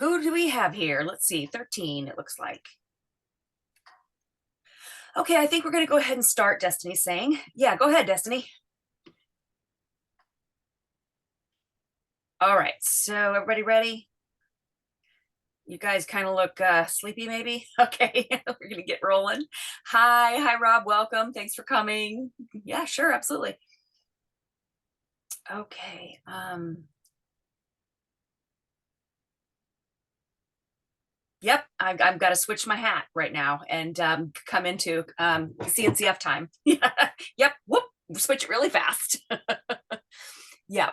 Who do we have here? Let's see, 13, it looks like. Okay, I think we're going to go ahead and start, Destiny's saying. Yeah, go ahead, Destiny. All right, so everybody ready? You guys kind of look sleepy, maybe? Okay, we're going to get rolling. Hi, Rob, welcome. Thanks for coming. Yeah, sure, absolutely. Okay. Yep, I've got to switch my hat right now and come into CNCF time. Yep, whoop, switch it really fast. Yeah,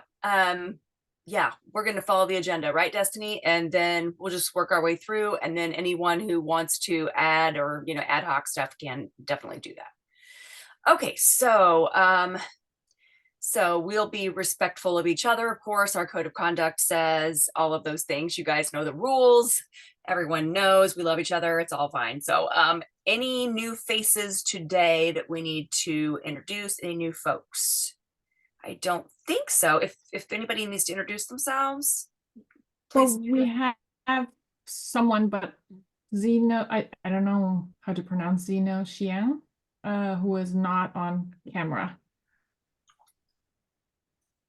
yeah, we're going to follow the agenda, right, Destiny? And then we'll just work our way through. And then anyone who wants to add or ad hoc stuff can definitely do that. Okay, so we'll be respectful of each other. Of course, our code of conduct says all of those things. You guys know the rules. Everyone knows we love each other. It's all fine. So any new faces today that we need to introduce? Any new folks? I don't think so. If anybody needs to introduce themselves, please. Well, we have someone, but Zeno, I don't know how to pronounce Zeno Xiang, who is not on camera.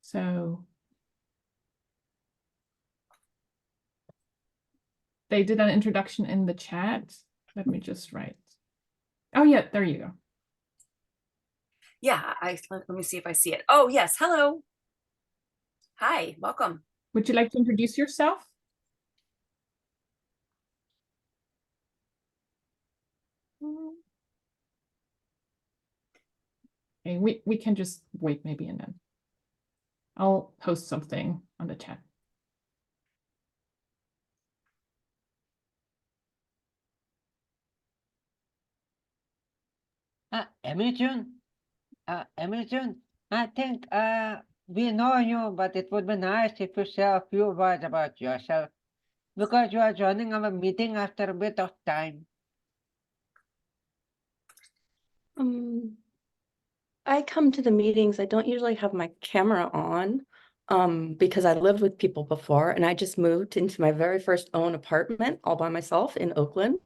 So they did an introduction in the chat. Let me just write. Oh yeah, there you go. Yeah, let me see if I see it. Oh yes, hello. Hi, welcome. Would you like to introduce yourself? Okay, we can just wait maybe and then I'll post something on the chat. Emily June, I think we know you, but it would be nice if you say a few words about yourself, because you are joining our meeting after a bit of time. I come to the meetings. I don't usually have my camera on because I lived with people before, and I just moved into my very first own apartment all by myself in Oakland.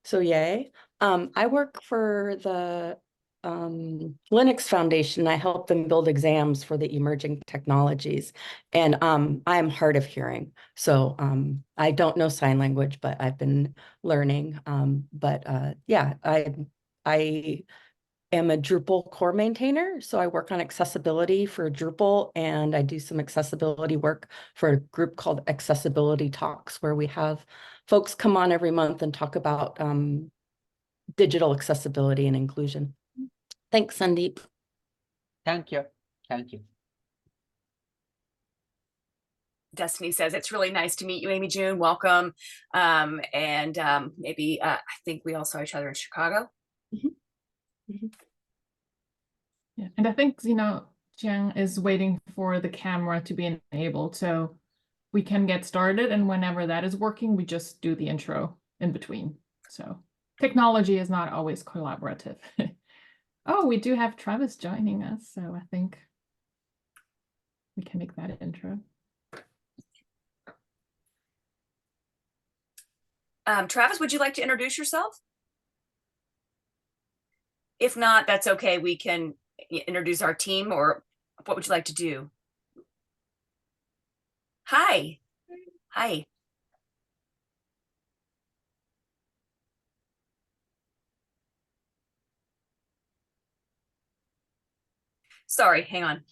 So yay. I work for the Linux Foundation. I help them build exams for the emerging technologies. And I am hard of hearing. So I don't know sign language, but I've been learning. Yeah, I am a Drupal core maintainer. So I work on accessibility for Drupal, and I do some accessibility work for a group called Accessibility Talks, where we have folks come on every month and talk about digital accessibility and inclusion. Thanks, Sandeep. Thank you. Thank you. Destiny says, it's really nice to meet you, Amy June. Welcome. Maybe I think we all saw each other in Chicago. Yeah, and I think Zeno Jiang is waiting for the camera to be enabled, so we can get started, and whenever that is working, we just do the intro in between. So technology is not always collaborative. Oh, we do have Travis joining us, so I think we can make that intro. Travis, would you like to introduce yourself? If not, that's okay. We can introduce our team, or what would you like to do? Hi. Hi. Sorry, hang on.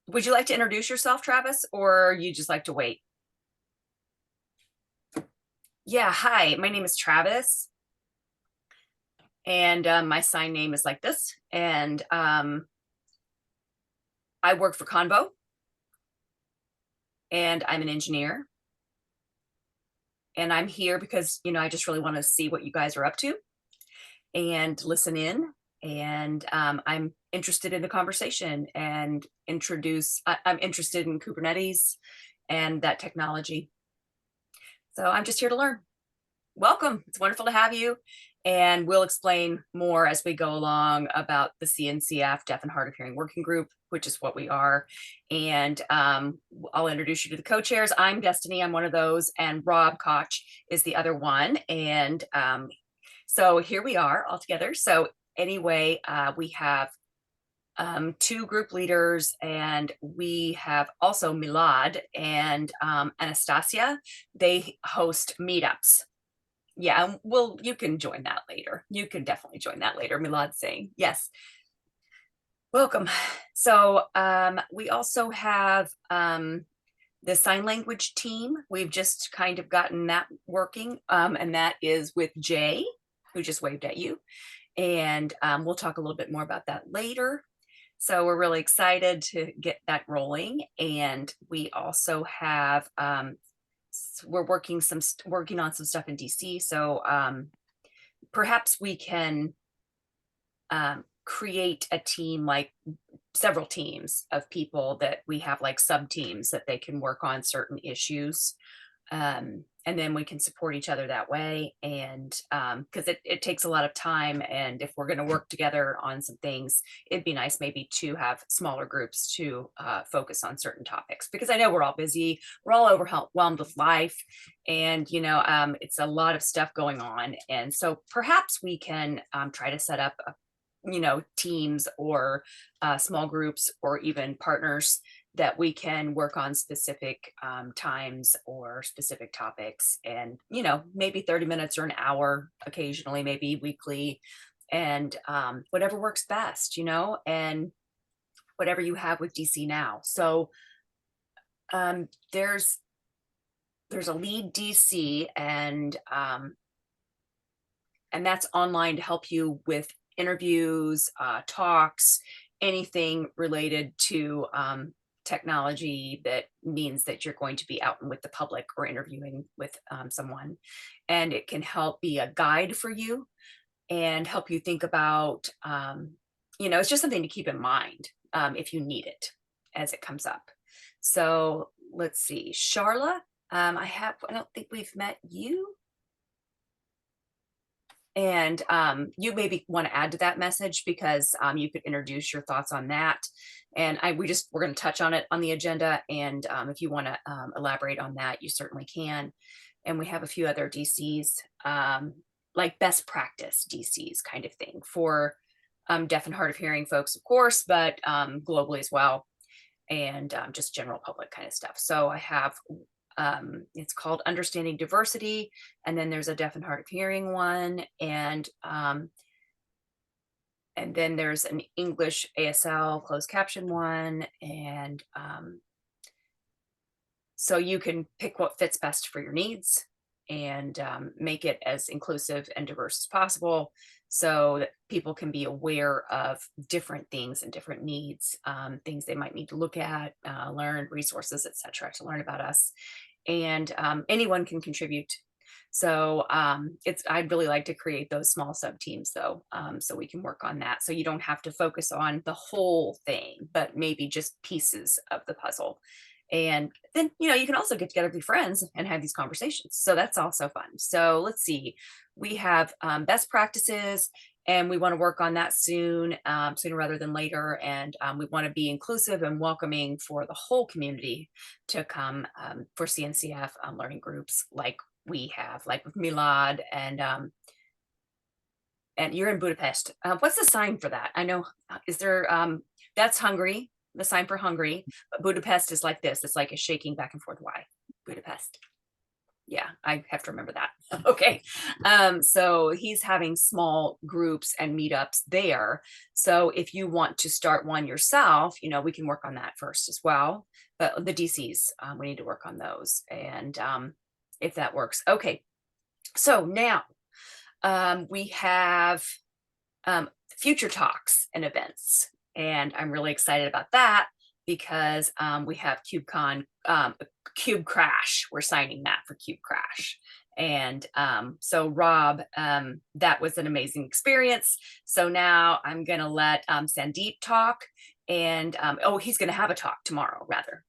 Would you like to introduce yourself, Travis, or you just like to wait? Yeah, hi, my name is Travis. And my sign name is like this. And I work for Convo. And I'm an engineer. And I'm here because, I just really want to see what you guys are up to and listen in. And I'm interested in the conversation and I'm interested in Kubernetes and that technology. So I'm just here to learn. Welcome. It's wonderful to have you. And we'll explain more as we go along about the CNCF Deaf and Hard of Hearing Working Group, which is what we are. And I'll introduce you to the co-chairs. I'm Destiny, I'm one of those, and Rob Koch is the other one. And so here we are all together. So anyway, we have 2 group leaders, and we have also Milad and Anastasia. They host meetups. Yeah, well, you can join that later. You can definitely join that later. Milad's saying yes. Welcome. So we also have the sign language team. We've just kind of gotten that working, and that is with Jay, who just waved at you. And we'll talk a little bit more about that later. So we're really excited to get that rolling. And we also have we're working on some stuff in DC. So perhaps we can create a team, like several teams of people that we have, like sub teams that they can work on certain issues. And then we can support each other that way. And because it takes a lot of time. And if we're going to work together on some things, it'd be nice maybe to have smaller groups to focus on certain topics, because I know we're all busy, we're all overwhelmed with life, and it's a lot of stuff going on. And so perhaps we can try to set up teams or small groups or even partners that we can work on specific times or specific topics, and maybe 30 minutes or an hour occasionally, maybe weekly, and whatever works best, and whatever you have with DC Now. So there's a lead DC, and that's online to help you with interviews, talks, anything related to technology that means that you're going to be out with the public or interviewing with someone. And it can help be a guide for you and help you think about, it's just something to keep in mind if you need it as it comes up. So let's see, Charla, I don't think we've met you. And you maybe want to add to that message, because you could introduce your thoughts on that. And we're going to touch on it on the agenda. And if you want to elaborate on that, you certainly can. And we have a few other DCs, like best practice DCs kind of thing for deaf and hard of hearing folks, of course, but globally as well. And just general public kind of stuff. So I have it's called Understanding Diversity, and then there's a deaf and hard of hearing one, and then there's an English ASL closed caption one, and so you can pick what fits best for your needs and make it as inclusive and diverse as possible, so that people can be aware of different things and different needs, things they might need to look at, learn, resources, etc., to learn about us. And anyone can contribute. So I'd really like to create those small sub teams, though, so we can work on that. So you don't have to focus on the whole thing, but maybe just pieces of the puzzle. And then, you can also get together with your friends and have these conversations. So that's also fun. So let's see, we have best practices, and we want to work on that soon, sooner rather than later. And we want to be inclusive and welcoming for the whole community to come for CNCF learning groups like we have, like with Milad, and you're in Budapest. What's the sign for that? I know, is there, that's Hungary, the sign for Hungary, but Budapest is like this. It's like a shaking back and forth Y, Budapest. Yeah, I have to remember that. Okay. So he's having small groups and meetups there. So if you want to start one yourself, we can work on that first as well. But the DCs, we need to work on those. And if that works. Okay. So now we have future talks and events. And I'm really excited about that, because we have KubeCon, Cube Crash. We're signing that for Cube Crash. And so Rob, that was an amazing experience. So now I'm going to let Sandeep talk, and he's going to have a talk tomorrow, rather.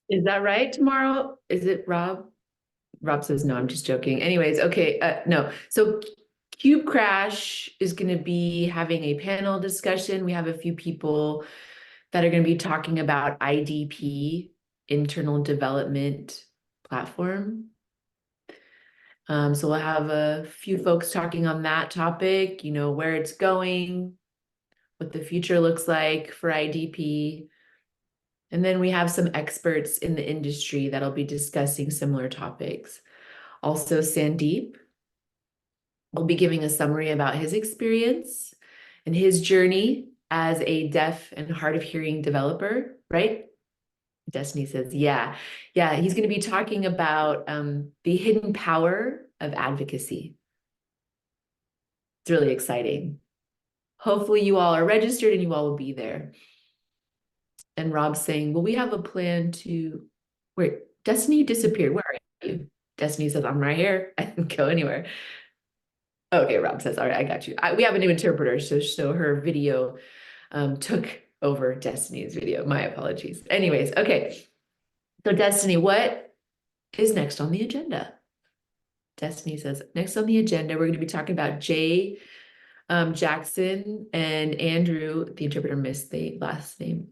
Is that right? Tomorrow? Is it Rob? Rob says, no, I'm just joking. Anyways, okay, no. So Cube Crash is going to be having a panel discussion. We have a few people that are going to be talking about IDP, internal development platform. So we'll have a few folks talking on that topic, you know, where it's going, what the future looks like for IDP. And then we have some experts in the industry that'll be discussing similar topics. Also, Sandeep will be giving a summary about his experience and his journey as a deaf and hard of hearing developer, right? Destiny says, yeah. He's going to be talking about the hidden power of advocacy. It's really exciting. Hopefully you all are registered and you all will be there. And Rob's saying, well, we have a plan to, wait, Destiny disappeared. Where are you? Destiny says, I'm right here. I didn't go anywhere. Okay, Rob says, all right, I got you. We have a new interpreter, so her video took over Destiny's video. My apologies. Anyways, okay. So Destiny, what is next on the agenda? Destiny says, next on the agenda, we're going to be talking about Jay Jackson and Andrew, the interpreter missed the last name.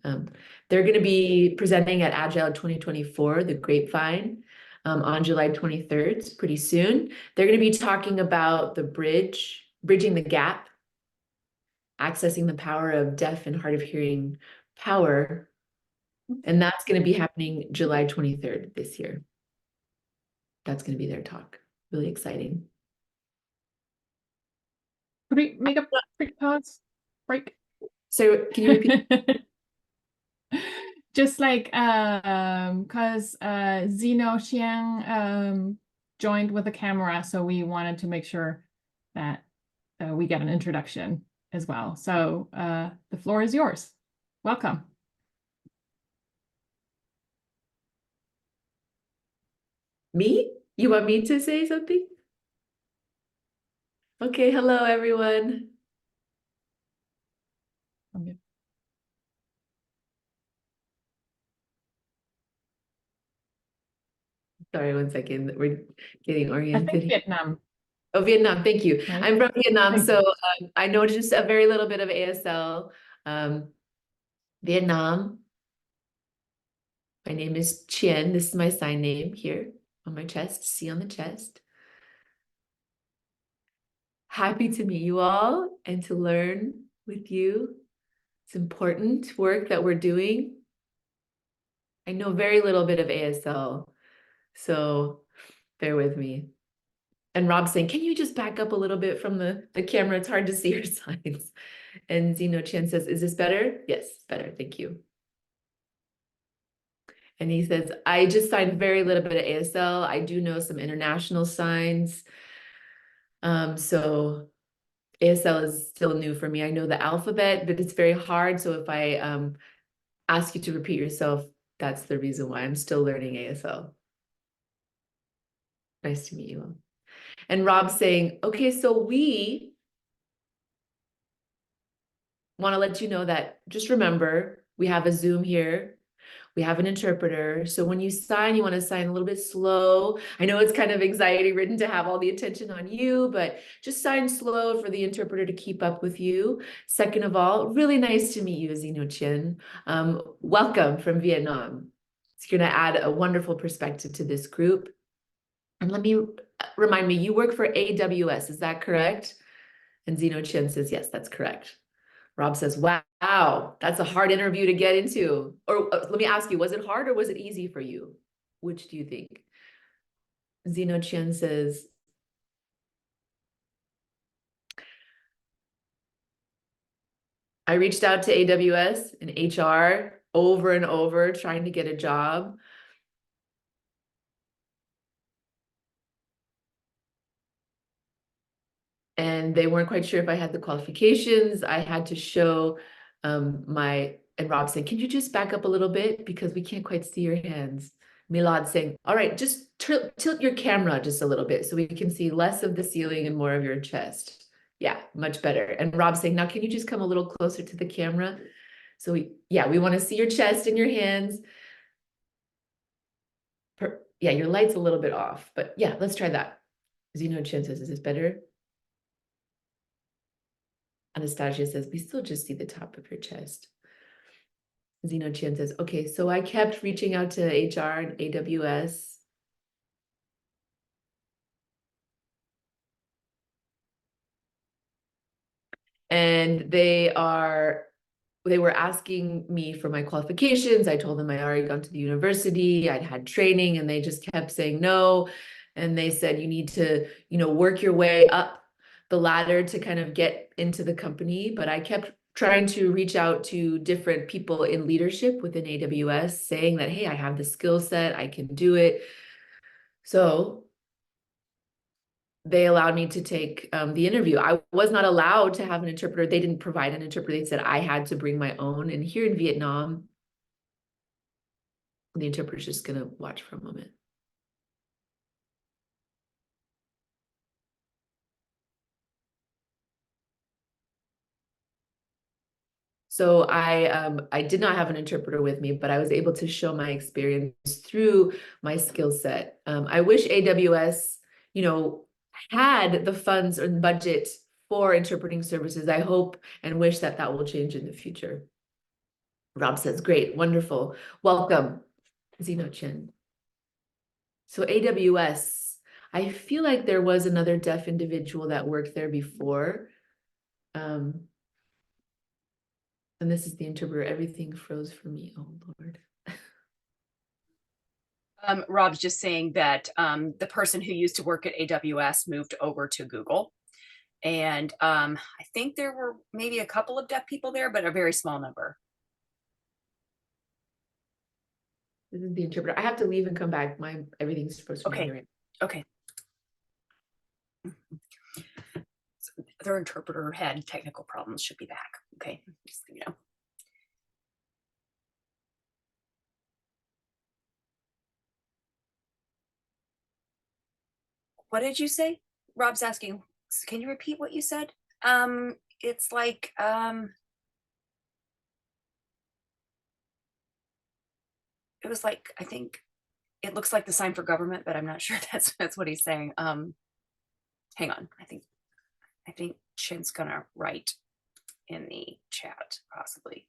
They're going to be presenting at Agile 2024, the Grapevine, on July 23rd, it's pretty soon. They're going to be talking about the bridging the gap, accessing the power of deaf and hard of hearing power. And that's going to be happening July 23rd this year. That's going to be their talk. Really exciting. Could we make a quick pause? Break? So can you repeat? Just like because Zeno Xiang joined with a camera, so we wanted to make sure that we get an introduction as well. So the floor is yours. Welcome. Me? You want me to say something? Okay, hello everyone. I'm good. Sorry, 1 second. We're getting I oriented. think Vietnam. Oh, Vietnam. Thank you. Right? I'm from Vietnam, Thank so I know just a very little bit of ASL. Vietnam. My name is Chien. This is my sign name here on my chest. C on the chest. Happy to meet you all and to learn with you. It's important work that we're doing. I know very little bit of ASL, so bear with me. And Rob's saying, can you just back up a little bit from the camera? It's hard to see your signs. And Zeno Chen says, is this better? Yes, better. Thank you. And he says, I just signed very little bit of ASL. I do know some international signs. So ASL is still new for me. I know the alphabet, but it's very hard. So if I ask you to repeat yourself, that's the reason why I'm still learning ASL. Nice to meet you all. And Rob's saying, okay, so we want to let you know that just remember, we have a Zoom here. We have an interpreter. So when you sign, you want to sign a little bit slow. I know it's kind of anxiety ridden to have all the attention on you, but just sign slow for the interpreter to keep up with you. Second of all, really nice to meet you, Zeno Chin. Welcome from Vietnam. It's going to add a wonderful perspective to this group. And let me remind me, you work for AWS, is that correct? And Zeno Chin says, yes, that's correct. Rob says, wow, that's a hard interview to get into. Or let me ask you, was it hard or was it easy for you? Which do you think? Zeno Chen says, I reached out to AWS and HR over and over trying to get a job. And they weren't quite sure if I had the qualifications. I had to show and Rob saying, can you just back up a little bit because we can't quite see your hands. Milad saying, all right, just tilt your camera just a little bit so we can see less of the ceiling and more of your chest. Yeah, much better. And Rob saying, now can you just come a little closer to the camera? So we want to see your chest and your hands. yeah, your light's a little bit off, but yeah, let's try that. Zeno Chen says, is this better? Anastasia says, we still just see the top of your chest. Zeno Chen says, okay, so I kept reaching out to HR and AWS. And they were asking me for my qualifications. I told them I already gone to the university, I'd had training, and they just kept saying no. And they said, you need to, work your way up the ladder to kind of get into the company. But I kept trying to reach out to different people in leadership within AWS, saying that, hey, I have the skill set, I can do it. So they allowed me to take the interview. I was not allowed to have an interpreter. They didn't provide an interpreter. They said I had to bring my own. And here in Vietnam, the interpreter's just going to watch for a moment. So I did not have an interpreter with me, but I was able to show my experience through my skill set. I wish AWS, had the funds and budget for interpreting services. I hope and wish that that will change in the future. Rob says, great, wonderful. Welcome, Zeno Chen. So AWS, I feel like there was another deaf individual that worked there before. And this is the interpreter. Everything froze for me. Oh, Lord. Rob's just saying that the person who used to work at AWS moved over to Google. And I think there were maybe a couple of deaf people there, but a very small number. This is the interpreter. I have to leave and come back. Everything's frozen. Okay. Right. Okay. So their interpreter had technical problems, should be back. Okay. Just, What did you say? Rob's asking, can you repeat what you said? It's like, it was like, I think it looks like the sign for government, but I'm not sure that's what he's saying. Hang on. I think Chin's gonna write in the chat, possibly.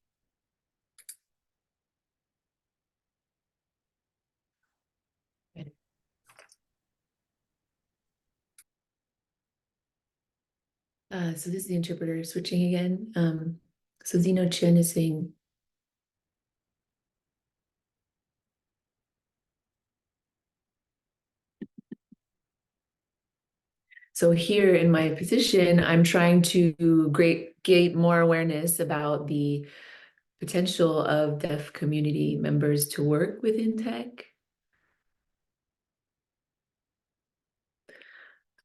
So this is the interpreter switching again. So Zeno Chen is saying, so here in my position, I'm trying to gain more awareness about the potential of deaf community members to work within tech.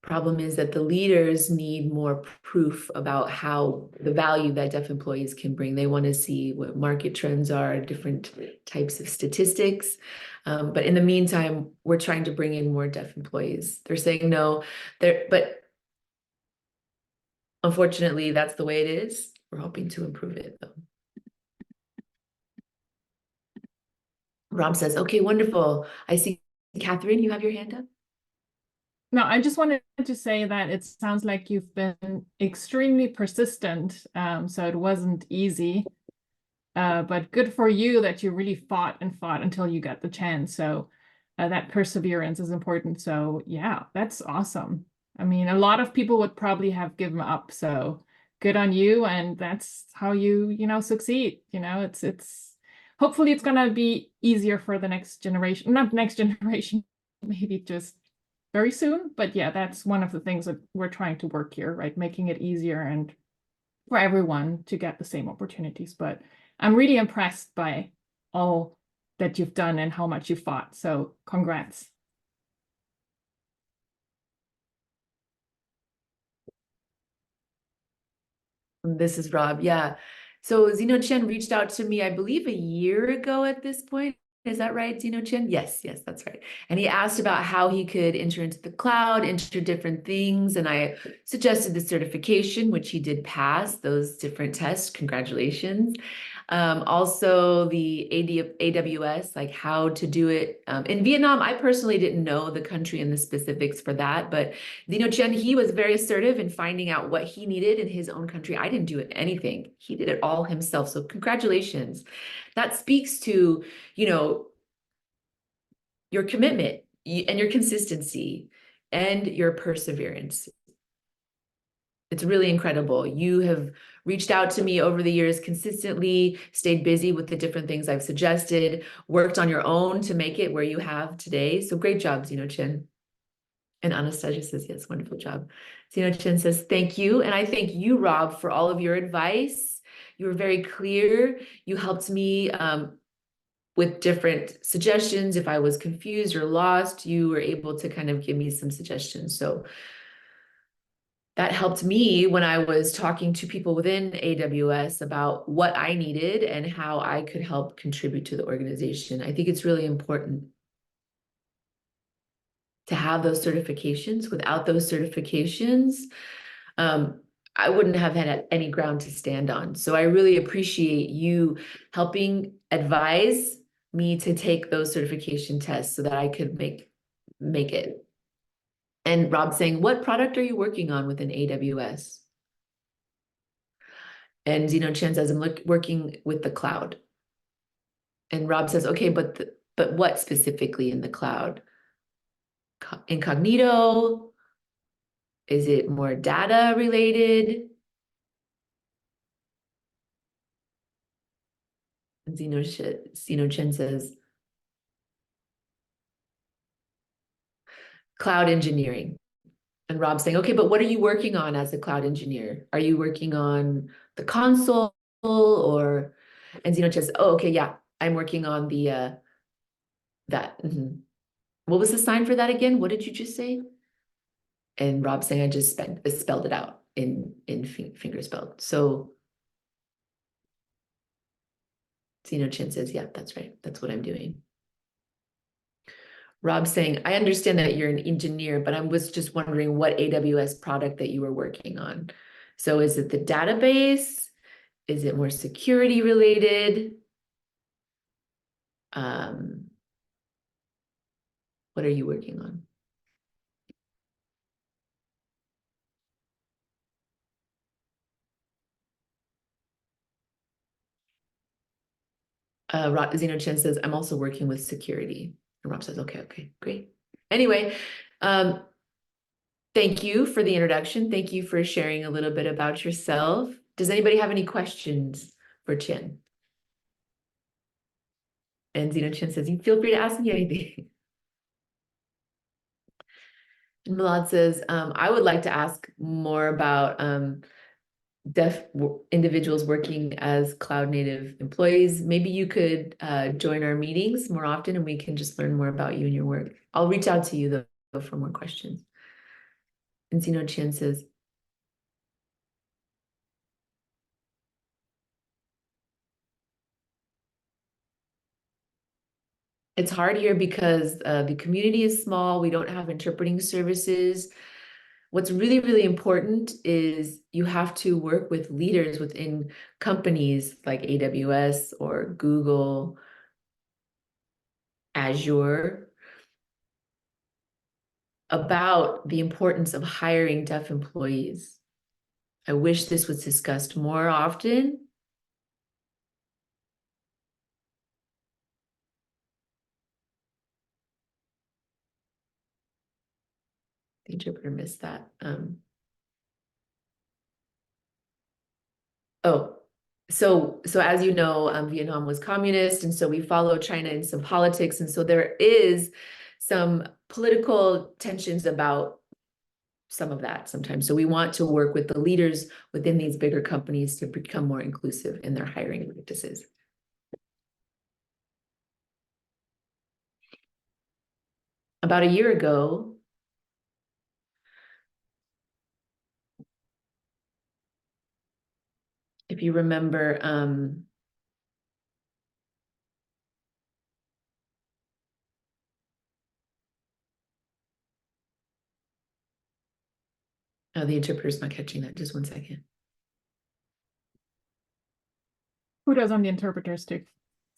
Problem is that the leaders need more proof about how the value that deaf employees can bring. They want to see what market trends are, different types of statistics. But in the meantime, we're trying to bring in more deaf employees. They're saying no, but unfortunately, that's the way it is. We're hoping to improve it though. Rob says, okay, wonderful. I see Catherine, you have your hand up. No, I just wanted to say that it sounds like you've been extremely persistent, so it wasn't easy, but good for you that you really fought until you got the chance. So that perseverance is important. So yeah, that's awesome. I mean, a lot of people would probably have given up. So good on you, and that's how you succeed. It's hopefully it's gonna be easier for the next generation, not next generation, maybe just very soon. But yeah, that's one of the things that we're trying to work here, right? Making it easier and for everyone to get the same opportunities. But I'm really impressed by all that you've done and how much you fought. So congrats. This is Rob. Yeah. So Zeno Chen reached out to me, I believe, a year ago at this point. Is that right, Zeno Chen? Yes, that's right. And he asked about how he could enter into the cloud, enter different things. And I suggested the certification, which he did pass those different tests. Congratulations. Also the AWS, like how to do it. In Vietnam, I personally didn't know the country and the specifics for that, but Chen, he was very assertive in finding out what he needed in his own country. I didn't do anything. He did it all himself. So congratulations. That speaks to, your commitment and your consistency and your perseverance. It's really incredible. You have reached out to me over the years consistently, stayed busy with the different things I've suggested, worked on your own to make it where you have today. So great job, Chen. And Anastasia says, yes, wonderful job. Chen says, thank you. And I thank you, Rob, for all of your advice. You were very clear. You helped me with different suggestions. If I was confused or lost, you were able to kind of give me some suggestions. So that helped me when I was talking to people within AWS about what I needed and how I could help contribute to the organization. I think it's really important to have those certifications. Without those certifications, I wouldn't have had any ground to stand on. So I really appreciate you helping advise me to take those certification tests so that I could make it. And Rob saying, what product are you working on within AWS? And Chen says, I'm working with the cloud. And Rob says, okay, but what specifically in the cloud? Incognito? Is it more data related? And Chen says, cloud engineering. And Rob's saying, okay, but what are you working on as a cloud engineer? Are you working on the console or, and Chen says, oh, okay, yeah, I'm working on the, that. What was the sign for that again? What did you just say? And Rob saying, I just spelled it out in fingerspelled. So Chen says, yeah, that's right. That's what I'm doing. Rob saying, I understand that you're an engineer, but I was just wondering what AWS product that you were working on. So is it the database? Is it more security related? What are you working on? Chen says, I'm also working with security. And Rob says, okay, great. Anyway, thank you for the introduction. Thank you for sharing a little bit about yourself. Does anybody have any questions for Chen? And Chen says, you feel free to ask me anything. And Milad says, I would like to ask more about deaf individuals working as cloud native employees. Maybe you could join our meetings more often and we can just learn more about you and your work. I'll reach out to you though for more questions. And Chen says, it's hard here because the community is small. We don't have interpreting services. What's really, really important is you have to work with leaders within companies like AWS or Google, Azure, about the importance of hiring deaf employees. I wish this was discussed more often. The interpreter missed that. So as you know, Vietnam was communist, and so we follow China in some politics, and so there is some political tensions about some of that sometimes. So we want to work with the leaders within these bigger companies to become more inclusive in their hiring practices. About a year ago, if you remember, oh, the interpreter's not catching that. Just one second. kudos on the interpreters too.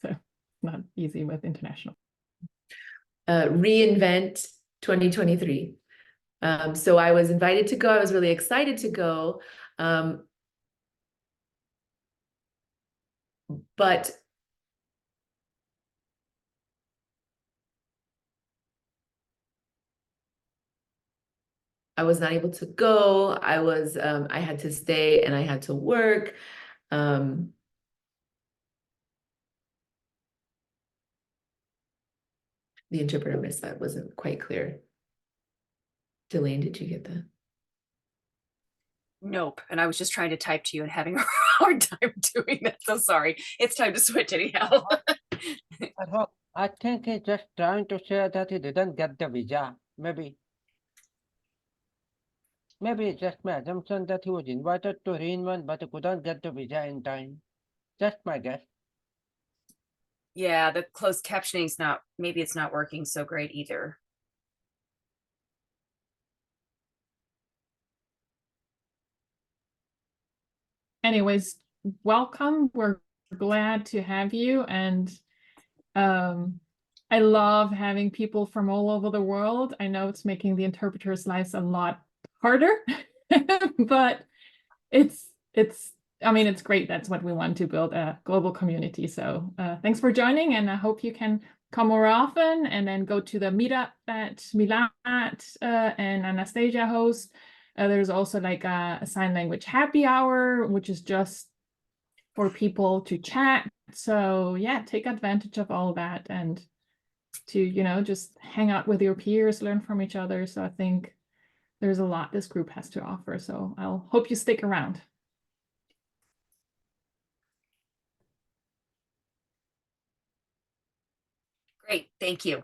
So not easy with international. reInvent 2023. So I was invited to go. I was really excited to go. But I was not able to go. I had to stay and I had to work. The interpreter missed that, wasn't quite clear. Delane, did you get that? Nope. And I was just trying to type to you and having a hard time doing that. So sorry. It's time to switch anyhow. I think he's just trying to say that he didn't get the visa. Maybe it's just my assumption that he was invited to reInvent, but he couldn't get the visa in time. Just my guess. Yeah, the closed captioning's not, maybe it's not working so great either. Anyways, welcome. We're glad to have you. And I love having people from all over the world. I know it's making the interpreters' lives a lot harder, but I mean, it's great. That's what we want, to build a global community. So thanks for joining, and I hope you can come more often and then go to the meetup that Milat and Anastasia host. There's also like a sign language happy hour, which is just for people to chat. So yeah, take advantage of all that and to, you know, just hang out with your peers, learn from each other. So I think there's a lot this group has to offer. So I'll hope you stick around. Great, thank you.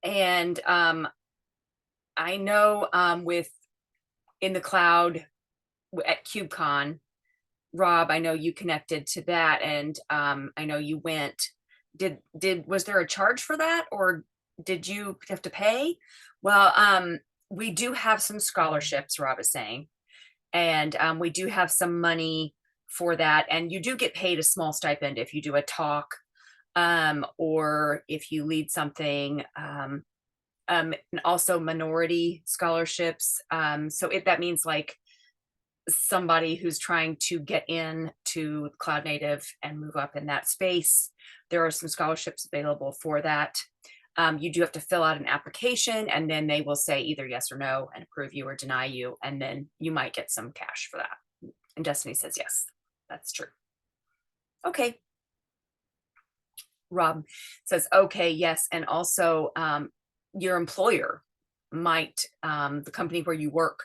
And I know with in the cloud at KubeCon, Rob, I know you connected to that, and I know you went. Was there a charge for that, or did you have to pay? Well, we do have some scholarships, Rob is saying, and we do have some money for that, and you do get paid a small stipend if you do a talk or if you lead something, and also minority scholarships. So if that means like somebody who's trying to get in to cloud native and move up in that space, there are some scholarships available for that. You do have to fill out an application, and then they will say either yes or no and approve you or deny you, and then you might get some cash for that. And Destiny says yes, that's true. Okay. Rob says, okay, yes. And also your employer might, the company where you work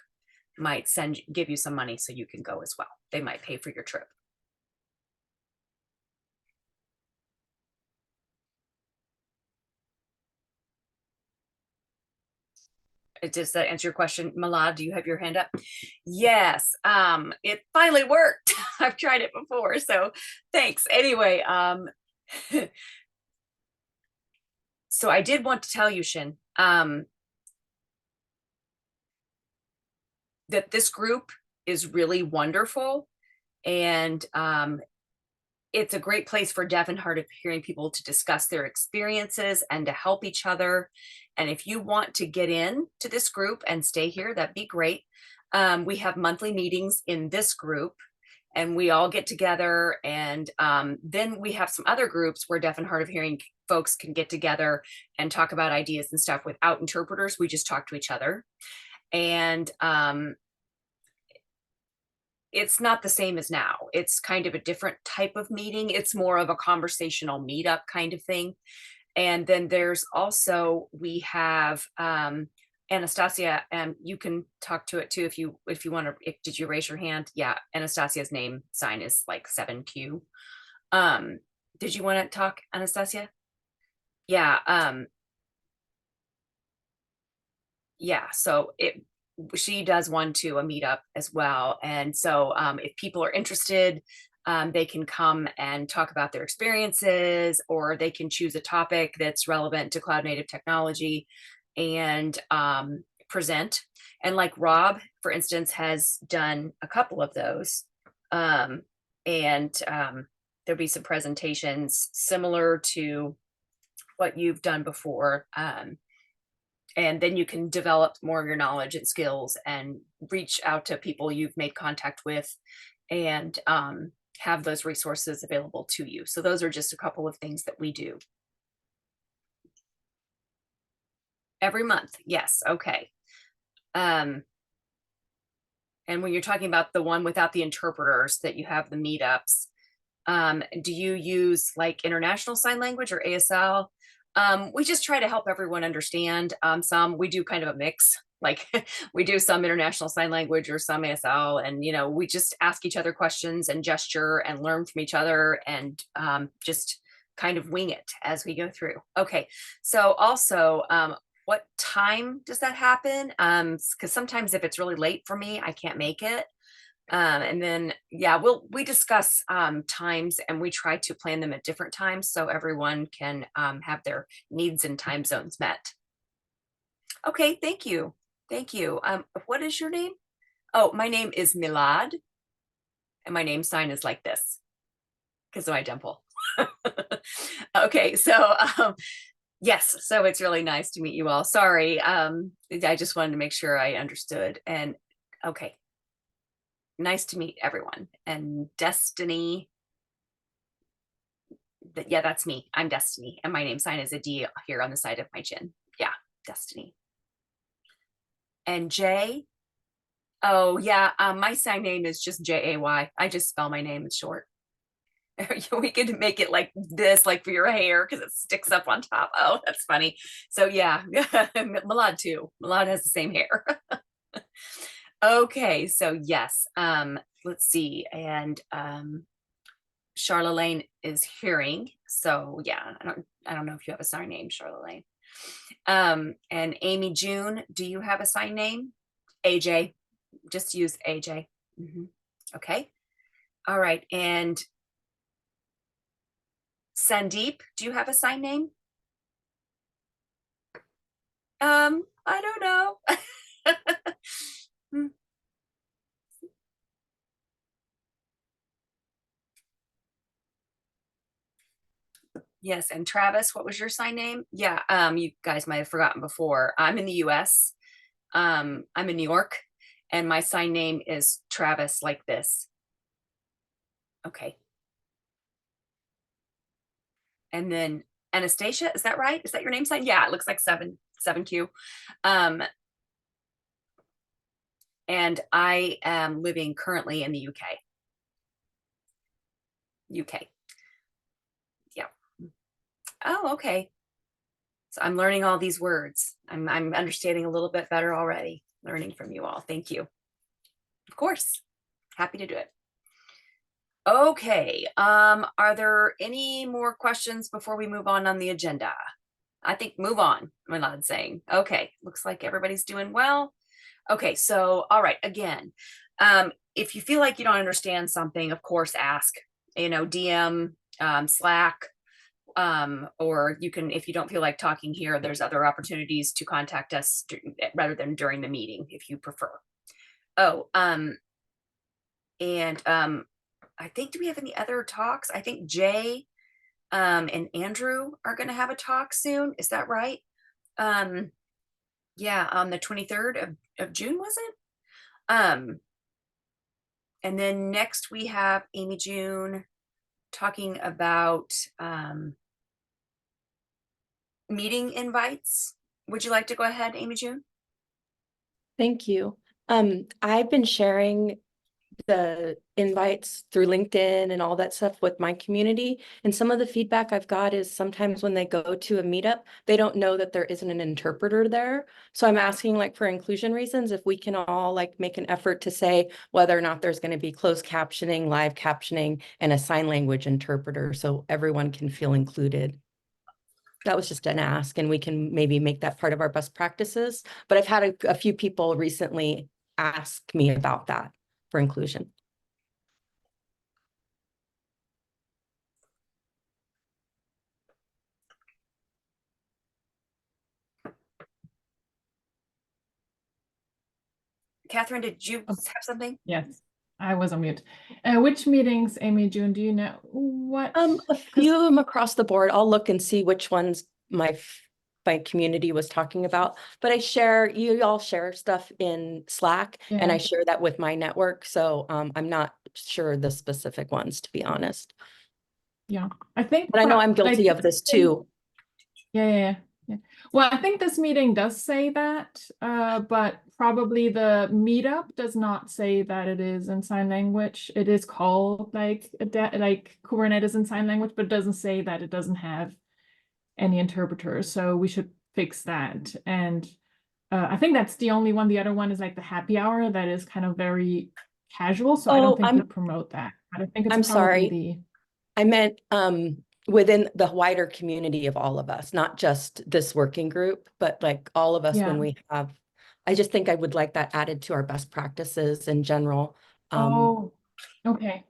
might give you some money so you can go as well. They might pay for your trip. Does that answer your question? Malad, do you have your hand up? Yes, it finally worked. I've tried it before, so thanks. Anyway, so I did want to tell you, Shin, that this group is really wonderful, and it's a great place for deaf and hard of hearing people to discuss their experiences and to help each other. And if you want to get in to this group and stay here, that'd be great. We have monthly meetings in this group, and we all get together, and then we have some other groups where deaf and hard of hearing folks can get together and talk about ideas and stuff without interpreters. We just talk to each other. And it's not the same as now. It's kind of a different type of meeting. It's more of a conversational meetup kind of thing. And then there's also, we have Anastasia, and you can talk to it too if you want to. Did you raise your hand? Yeah, Anastasia's name sign is like 7Q. Did you want to talk, Anastasia? Yeah. Yeah, so she does one too, a meetup as well. And so if people are interested, they can come and talk about their experiences, or they can choose a topic that's relevant to cloud native technology and present. And like Rob, for instance, has done a couple of those. and there'll be some presentations similar to what you've done before. And then you can develop more of your knowledge and skills and reach out to people you've made contact with, and have those resources available to you. So those are just a couple of things that we do. Every month, yes, okay. And when you're talking about the one without the interpreters, that you have the meetups, do you use like International Sign Language or ASL? We just try to help everyone understand. Some we do kind of a mix, like we do some International Sign Language or some ASL, and you know, we just ask each other questions and gesture and learn from each other, and just kind of wing it as we go through. Okay, so also, what time does that happen? Because sometimes if it's really late for me, I can't make it. And then, yeah, we discuss times, and we try to plan them at different times so everyone can have their needs and time zones met. Okay, thank you. Thank you. What is your name? Oh, my name is Milad, and my name sign is like this because of my dimple. Okay, so yes, so it's really nice to meet you all. Sorry, I just wanted to make sure I understood. And okay. Nice to meet everyone. And Destiny, yeah, that's me. I'm Destiny, and my name sign is a D here on the side of my chin. Yeah, Destiny. And Jay, oh yeah, my sign name is just Jay. I just spell my name in short. We could make it like this, like for your hair, because it sticks up on top. Oh, that's funny. So yeah, Milad too. Milad has the same hair. Okay, so yes, let's see, and Charlene is hearing, so yeah, I don't know if you have a sign name, Charlene. And Amy June, do you have a sign name? AJ, just use AJ. Okay, all right, and Sandeep, do you have a sign name? I don't know. Yes, and Travis, what was your sign name? Yeah, you guys might have forgotten before. I'm in the US. I'm in New York, and my sign name is Travis, like this. Okay. And then Anastasia, is that right? Is that your name sign? Yeah, it looks like 7Q. And I am living currently in the UK. Yeah. Oh, okay. So I'm learning all these words. I'm understanding a little bit better already, learning from you all. Thank you. Of course, happy to do it. Okay, are there any more questions before we move on the agenda? I think move on, Milad's saying. Okay, looks like everybody's doing well. Okay, so all right, again, if you feel like you don't understand something, of course, ask, DM, Slack, or you can, if you don't feel like talking here, there's other opportunities to contact us rather than during the meeting if you prefer. Oh, and I think, do we have any other talks? I think Jay and Andrew are going to have a talk soon. Is that right? Yeah, on the 23rd of June, was it? And then next we have Amy June talking about meeting invites. Would you like to go ahead, Amy June? Thank you. I've been sharing the invites through LinkedIn and all that stuff with my community. And some of the feedback I've got is sometimes when they go to a meetup, they don't know that there isn't an interpreter there. So I'm asking, like, for inclusion reasons, if we can all like make an effort to say whether or not there's going to be closed captioning, live captioning, and a sign language interpreter so everyone can feel included. That was just an ask, and we can maybe make that part of our best practices. But I've had a few people recently ask me about that for inclusion. Catherine, did you have something? Yes. I was on mute. Which meetings, Amy, June, do you know what? A few of them across the board. I'll look and see which ones my community was talking about. But I share, you all share stuff in Slack, and Yeah. I share that with my network. So I'm not sure the specific ones, to be honest. Yeah, I think. But I know I'm guilty like, of this too. Yeah. Well, I think this meeting does say that, but probably the meetup does not say that it is in sign language. It is called like like Kubernetes in sign language, but it doesn't say that it doesn't have any interpreters. So we should fix that. And I think that's the only one. The other one is like the happy hour that is kind of very casual. So I don't think we promote that. But I think it's I'm probably sorry. I meant within the wider community of all of us, not just this working group, but like all of us Yeah. when we have, I just think I would like that added to our best practices in general. Oh, okay.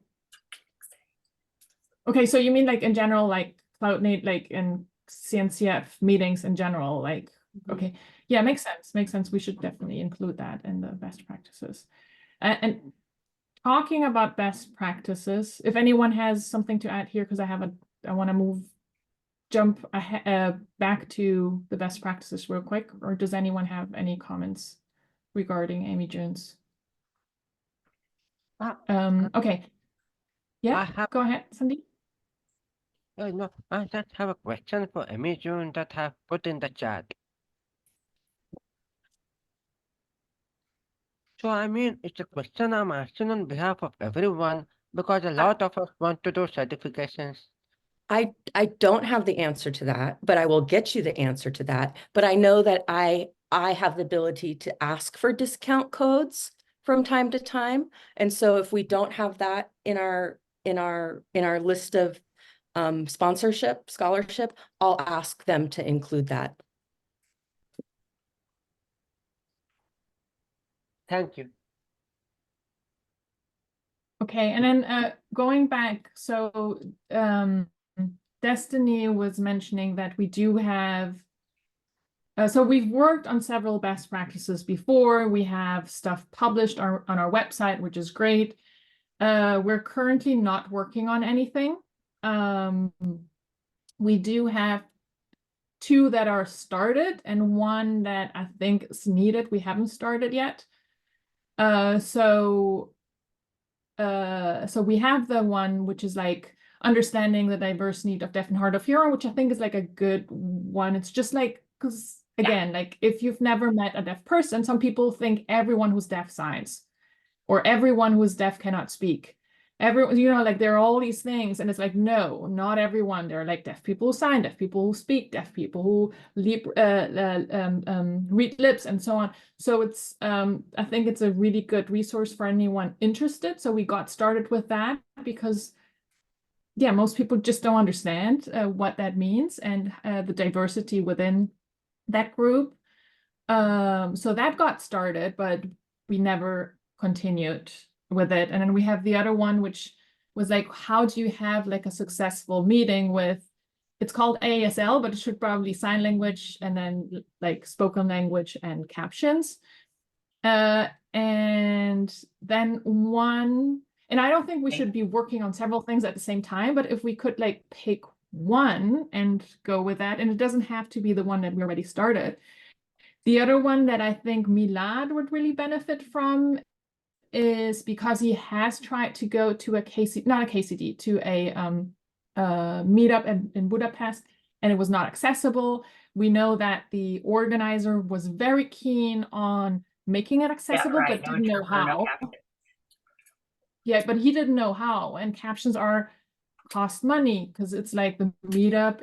Okay, so you mean like in general, like CloudNate, like in CNCF meetings in general, like, okay. Yeah, makes sense. Makes sense. We should definitely include that in the best practices. And talking about best practices, if anyone has something to add here, because I want to jump back to the best practices real quick, or does anyone have any comments regarding Amy June's? Okay. Yeah, go ahead, Sandeep. No, I just have a question for Amy June that I have put in the chat. So I mean, it's a question I'm asking on behalf of everyone because a lot of us want to do certifications. I don't have the answer to that, but I will get you the answer to that. But I know that I have the ability to ask for discount codes from time to time. And so if we don't have that in our list of scholarship, I'll ask them to include that. Thank you. Okay, and then going back, so Destiny was mentioning that we do have, so we've worked on several best practices before. We have stuff published on our website, which is great. We're currently not working on anything. We do have 2 that are started and 1 that I think is needed. We haven't started yet. So we have the one which is like understanding the diverse need of deaf and hard of hearing, which I think is like a good one. It's just like, because again, like if you've never met a deaf person, some people think everyone who's deaf signs, or everyone who's deaf cannot speak. Everyone, like there are all these things, and it's like, no, not everyone. There are like deaf people who sign, deaf people who speak, deaf people who read lips, and so on. So it's, I think it's a really good resource for anyone interested. So we got started with that because, yeah, most people just don't understand what that means and the diversity within that group. So that got started, but we never continued with it. And then we have the other one, which was like, how do you have like a successful meeting with, it's called ASL, but it should probably sign language and then like spoken language and captions. And then one, and I don't think we should be working on several things at the same time, but if we could like pick one and go with that, and it doesn't have to be the one that we already started. The other one that I think Milad would really benefit from is because he has tried to go to a KCD, to a meetup in Budapest, and it was not accessible. We know that the organizer was very keen on making it accessible, but didn't know how. Yeah, but he didn't know how, and captions cost money because it's like the meetup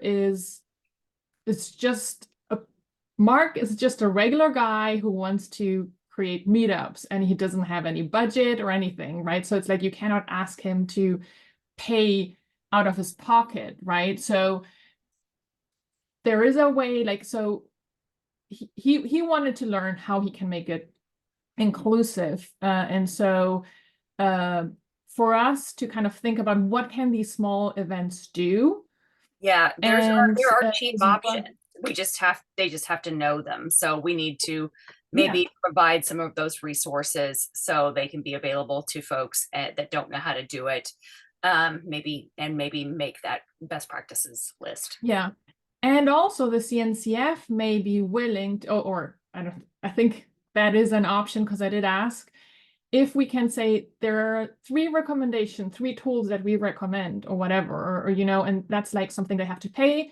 Mark is just a regular guy who wants to create meetups, and he doesn't have any budget or anything, right? So it's like you cannot ask him to pay out of his pocket, right? So there is a way, like, so he wanted to learn how he can make it inclusive, and so for us to kind of think about what can these small events do. Yeah, there are cheap one- options. They just have to know them. So we need to maybe provide some of those resources so they can be available to folks that don't know how to do it. Maybe make that best practices list. Yeah. And also the CNCF may be willing to, or I think that is an option because I did ask if we can say there are 3 tools that we recommend or whatever, or and that's like something they have to pay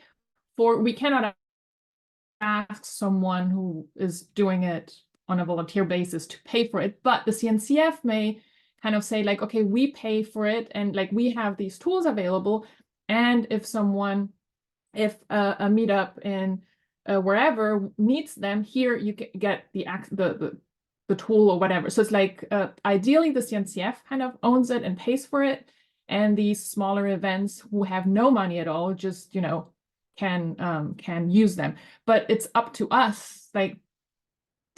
for. We cannot ask someone who is doing it on a volunteer basis to pay for it, but the CNCF may kind of say like, okay, we pay for it and like we have these tools available, and if a meetup in wherever needs them, here you get the tool or whatever. So it's like ideally the CNCF kind of owns it and pays for it, and these smaller events who have no money at all just can use them. But it's up to us, like,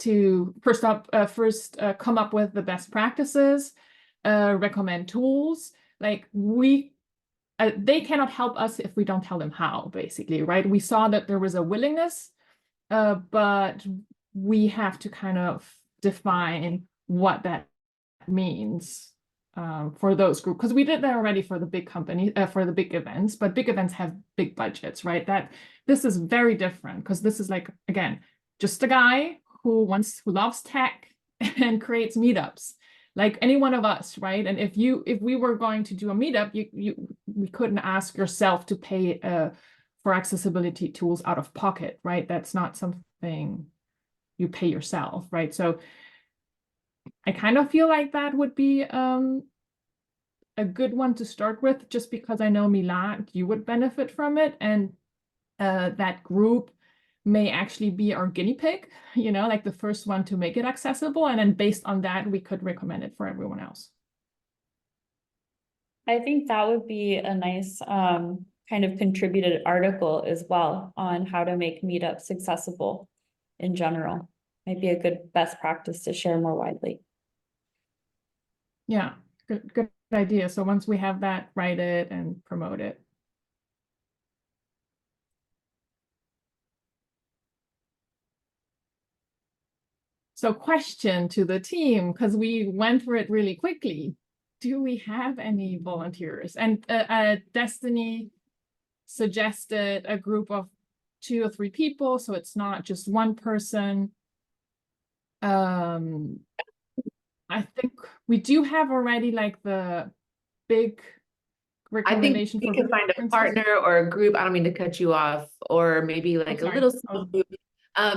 to first come up with the best practices, recommend tools. Like they cannot help us if we don't tell them how, basically, right? We saw that there was a willingness, but we have to kind of define what that means for those groups, because we did that already for the big company, for the big events, but big events have big budgets, right? This is very different because this is like, again, just a guy who loves tech and creates meetups, like any one of us, right? And if we were going to do a meetup, we couldn't ask yourself to pay for accessibility tools out of pocket, right? That's not something you pay yourself, right? So I kind of feel like that would be a good one to start with, just because I know, Milad, you would benefit from it, and that group may actually be our guinea pig, like the first one to make it accessible, and then based on that, we could recommend it for everyone else. I think that would be a nice kind of contributed article as well on how to make meetups accessible in general. Might be a good best practice to share more widely. Yeah, good idea. So once we have that, write it and promote it. So question to the team, because we went through it really quickly. Do we have any volunteers? And Destiny suggested a group of 2 or 3 people, so it's not just one person. I think we do have already like the big recommendation. I think we can find a partner or a group. I don't mean to cut you off, or maybe like a little small group.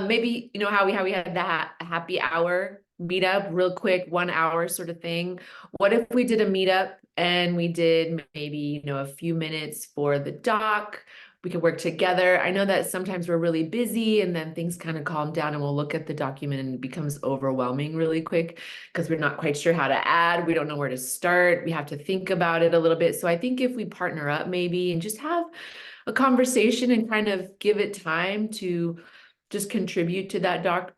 Maybe, how we had that happy hour meetup, real quick, 1 hour sort of thing. What if we did a meetup and we did maybe, a few minutes for the doc? We could work together. I know that sometimes we're really busy and then things kind of calm down and we'll look at the document and it becomes overwhelming really quick because we're not quite sure how to add. We don't know where to start. We have to think about it a little bit. So I think if we partner up maybe and just have a conversation and kind of give it time to just contribute to that document,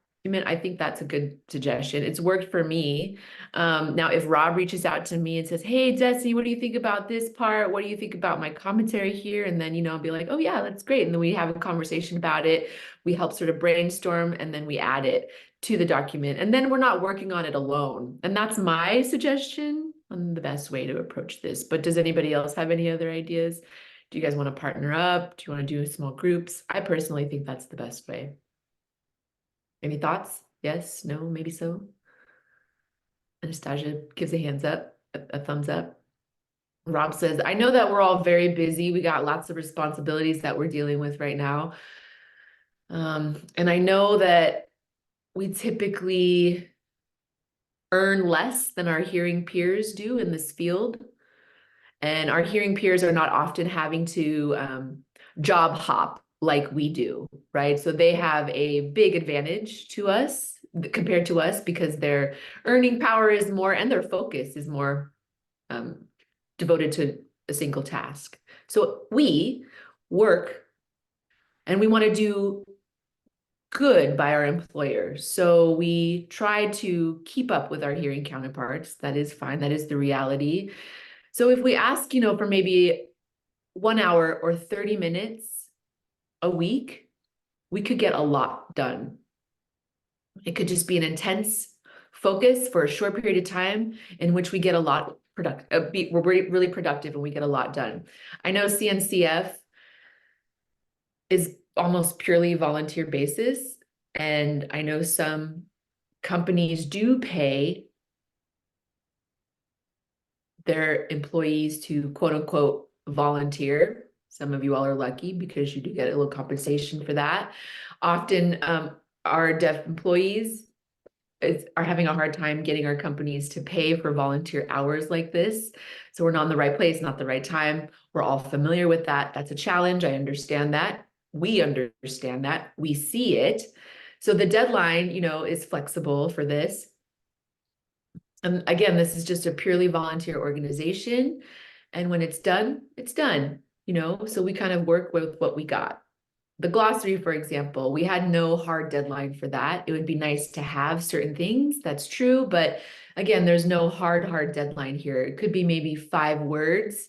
I think that's a good suggestion. It's worked for me. Now, if Rob reaches out to me and says, hey, Desi, what do you think about this part? What do you think about my commentary here? And then, I'll be like, oh yeah, that's great. And then we have a conversation about it. We help sort of brainstorm and then we add it to the document. And then we're not working on it alone. And that's my suggestion on the best way to approach this. But does anybody else have any other ideas? Do you guys want to partner up? Do you want to do small groups? I personally think that's the best way. Any thoughts? Yes, no, maybe so. Anastasia gives a hands up, a thumbs up. Rob says, I know that we're all very busy. We got lots of responsibilities that we're dealing with right now. And I know that we typically earn less than our hearing peers do in this field. And our hearing peers are not often having to job hop like we do, right? So they have a big advantage to us compared to us because their earning power is more and their focus is more devoted to a single task. So we work and we want to do good by our employers. So we try to keep up with our hearing counterparts. That is fine. That is the reality. So if we ask, for maybe 1 hour or 30 minutes a week, we could get a lot done. It could just be an intense focus for a short period of time in which we get a lot we're really productive and we get a lot done. I know CNCF is almost purely volunteer basis, and I know some companies do pay their employees to quote unquote volunteer. Some of you all are lucky because you do get a little compensation for that. Often our deaf employees are having a hard time getting our companies to pay for volunteer hours like this. So we're not in the right place, not the right time. We're all familiar with that. That's a challenge. I understand that. We understand that. We see it. So the deadline, you know, is flexible for this. And again, this is just a purely volunteer organization. And when it's done, you know, so we kind of work with what we got. The glossary, for example, we had no hard deadline for that. It would be nice to have certain things, that's true. But again, there's no hard deadline here. It could be maybe 5 words.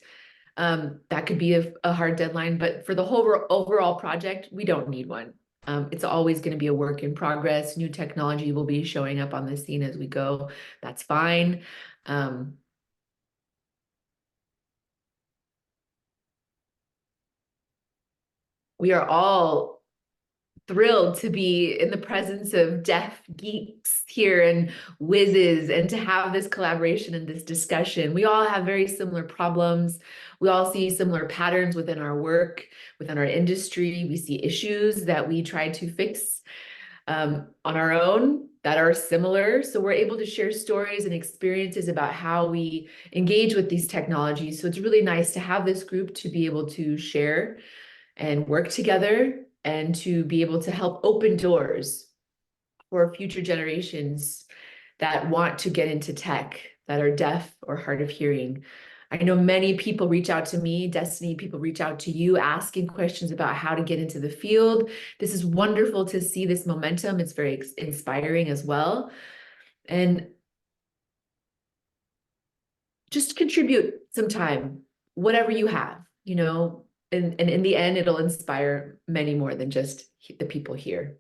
That could be a hard deadline, but for the whole overall project, we don't need one. It's always going to be a work in progress. New technology will be showing up on the scene as we go. That's fine. We are all thrilled to be in the presence of deaf geeks here and whizzes, and to have this collaboration and this discussion. We all have very similar problems. We all see similar patterns within our work, within our industry. We see issues that we try to fix on our own that are similar. So we're able to share stories and experiences about how we engage with these technologies. So it's really nice to have this group to be able to share and work together, and to be able to help open doors for future generations that want to get into tech, that are deaf or hard of hearing. I know many people reach out to me, Destiny, people reach out to you asking questions about how to get into the field. This is wonderful to see this momentum. It's very inspiring as well. And just contribute some time, whatever you have, you know, and in the end, it'll inspire many more than just the people here.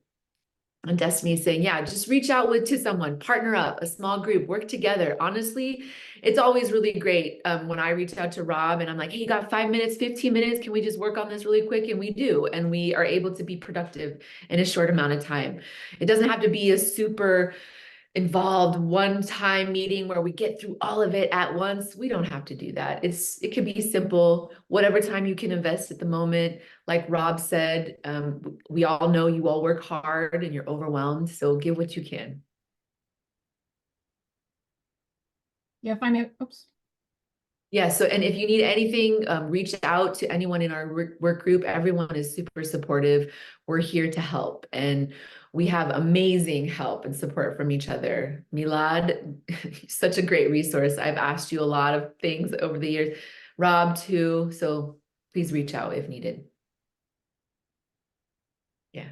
And Destiny is saying, yeah, just reach out to someone, partner up, a small group, work together. Honestly, it's always really great when I reach out to Rob and I'm like, hey, you got 5 minutes, 15 minutes? Can we just work on this really quick? And we do, and we are able to be productive in a short amount of time. It doesn't have to be a super involved one-time meeting where we get through all of it at once. We don't have to do that. It can be simple, whatever time you can invest at the moment. Like Rob said, we all know you all work hard and you're overwhelmed, so give what you can. Yeah, find it. Oops. Yeah, so, and if you need anything, reach out to anyone in our work group. Everyone is super supportive. We're here to help, and we have amazing help and support from each other. Milad, such a great resource. I've asked you a lot of things over the years. Rob too, so please reach out if needed. Yeah.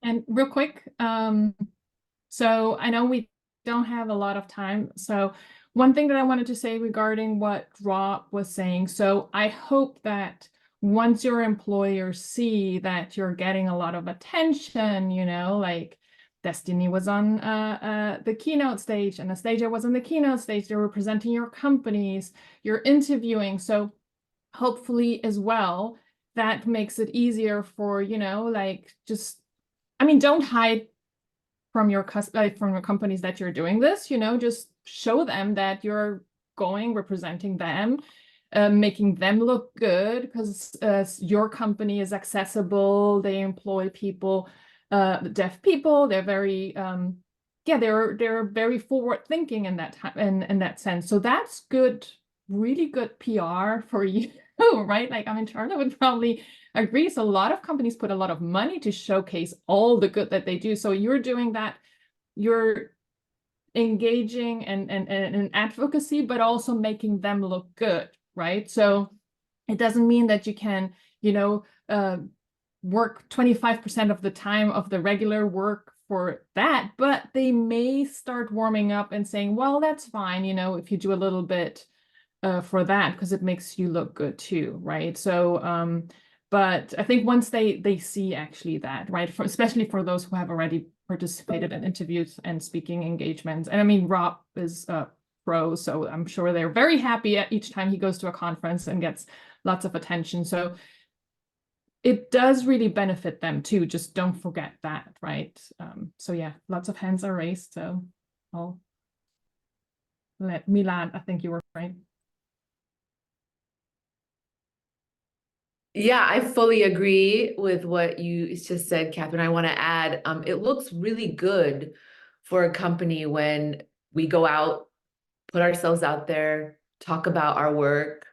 And real quick, so I know we don't have a lot of time. So one thing that I wanted to say regarding what Rob was saying, so I hope that once your employers see that you're getting a lot of attention, you know, like Destiny was on the keynote stage, Anastasia was on the keynote stage, they were presenting your companies, you're interviewing. So hopefully as well, that makes it easier for, you know, like just, I mean, don't hide from your companies that you're doing this, you know, just show them that you're going, representing them, making them look good, because your company is accessible, they employ people, deaf people, they're very, yeah, they're very forward thinking in that time, in that sense. So that's good, really good PR for you, right? Like, I mean, Charlotte would probably agree. So a lot of companies put a lot of money to showcase all the good that they do. So you're doing that, you're engaging in advocacy, but also making them look good, right? So it doesn't mean that you can, you know, work 25% of the time of the regular work for that, but they may start warming up and saying, well, that's fine, you know, if you do a little bit for that, because it makes you look good too, right? So But I think once they see actually that, right, especially for those who have already participated in interviews and speaking engagements. And I mean, Rob is a pro, so I'm sure they're very happy at each time he goes to a conference and gets lots of attention. So it does really benefit them too. Just don't forget that, right? So yeah, lots of hands are raised. So I'll let Milan, I think you were right. Yeah, I fully agree with what you just said, Catherine. I want to add, it looks really good for a company when we go out, put ourselves out there, talk about our work.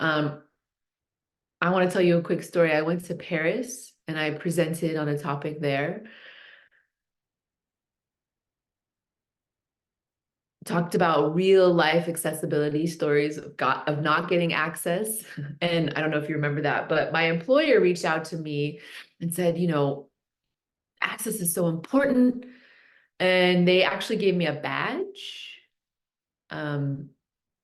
I want to tell you a quick story. I went to Paris and I presented on a topic there. Talked about real life accessibility stories of not getting access. And I don't know if you remember that, but my employer reached out to me and said, you know, access is so important. And they actually gave me a badge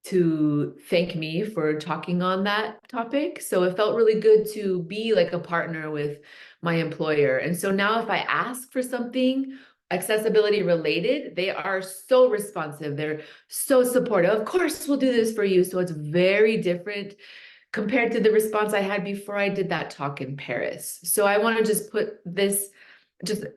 to thank me for talking on that topic. So it felt really good to be like a partner with my employer. And so now if I ask for something accessibility related, they are so responsive. They're so supportive. Of course, we'll do this for you. So it's very different compared to the response I had before I did that talk in Paris. So I want to just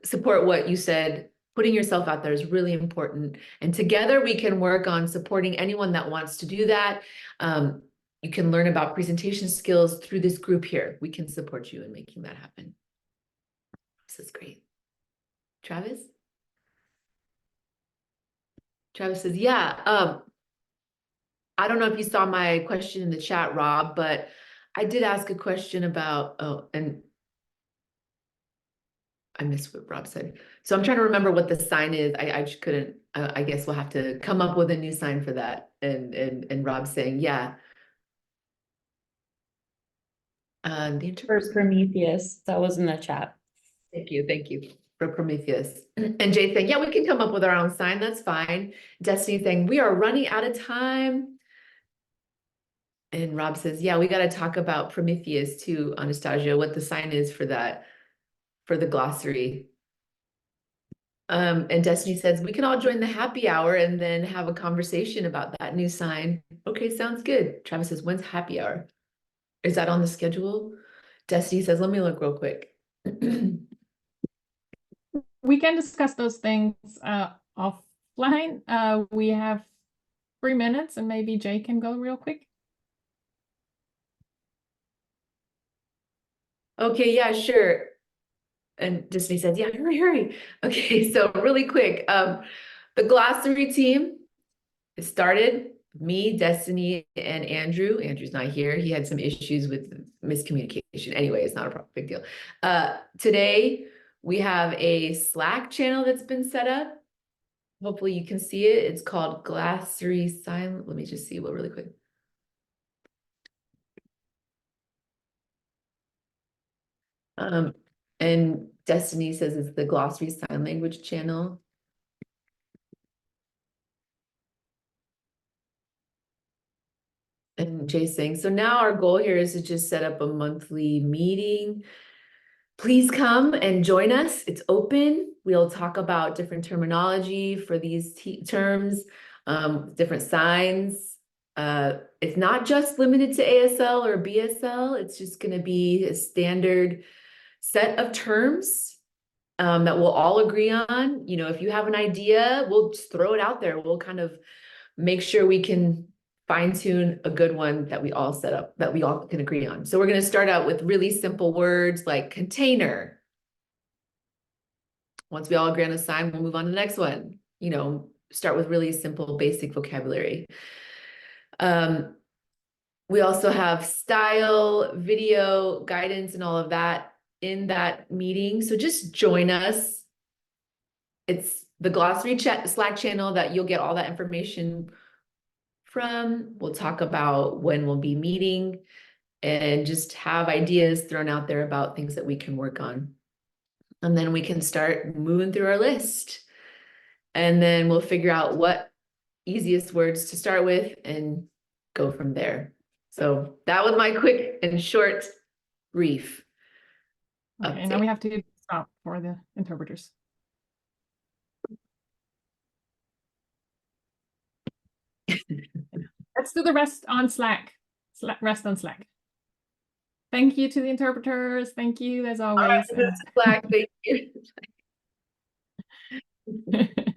support what you said. Putting yourself out there is really important. And together we can work on supporting anyone that wants to do that. You can learn about presentation skills through this group here. We can support you in making that happen. This is great. Travis? Travis says, yeah, I don't know if you saw my question in the chat, Rob, but I did ask a question about, and I missed what Rob said. So I'm trying to remember what the sign is. I just couldn't, I guess we'll have to come up with a new sign for that. And Rob saying, yeah. For Prometheus, that was in the chat. Thank you for Prometheus. And Jay saying, yeah, we can come up with our own sign. That's fine. Destiny saying, we are running out of time. And Rob says, yeah, we got to talk about Prometheus too, Anastasia, what the sign is for that, for the glossary. And Destiny says, we can all join the happy hour and then have a conversation about that new sign. Okay, sounds good. Travis says, when's happy hour? Is that on the schedule? Destiny says, let me look real quick. We can discuss those things offline. We have 3 minutes and maybe Jay can go real quick. Okay, yeah, sure. And Destiny says, yeah, hurry. Okay, so really quick, the glossary team started, me, Destiny, and Andrew. Andrew's not here. He had some issues with miscommunication. Anyway, it's not a big deal. Today, we have a Slack channel that's been set up. Hopefully you can see it. It's called Glossary Sign. Let me just see what really quick. And Destiny says it's the Glossary Sign Language channel. And Jay's saying, so now our goal here is to just set up a monthly meeting. Please come and join us. It's open. We'll talk about different terminology for these terms, different signs. It's not just limited to ASL or BSL. It's just going to be a standard set of terms that we'll all agree on. You know, if you have an idea, we'll just throw it out there. We'll kind of make sure we can fine-tune a good one that we all set up, that we all can agree on. So we're going to start out with really simple words like container. Once we all agree on a sign, we'll move on to the next one. You know, start with really simple, basic vocabulary. We also have style, video, guidance, and all of that in that meeting. So just join us. It's the Glossary Slack channel that you'll get all that information from. We'll talk about when we'll be meeting and just have ideas thrown out there about things that we can work on. And then we can start moving through our list. And then we'll figure out what easiest words to start with and go from there. So that was my quick and short brief. Okay, now we have to stop for the interpreters. Let's do the rest on Slack. Rest on Slack. Thank you to the interpreters. Thank you as always. Black, thank you. and-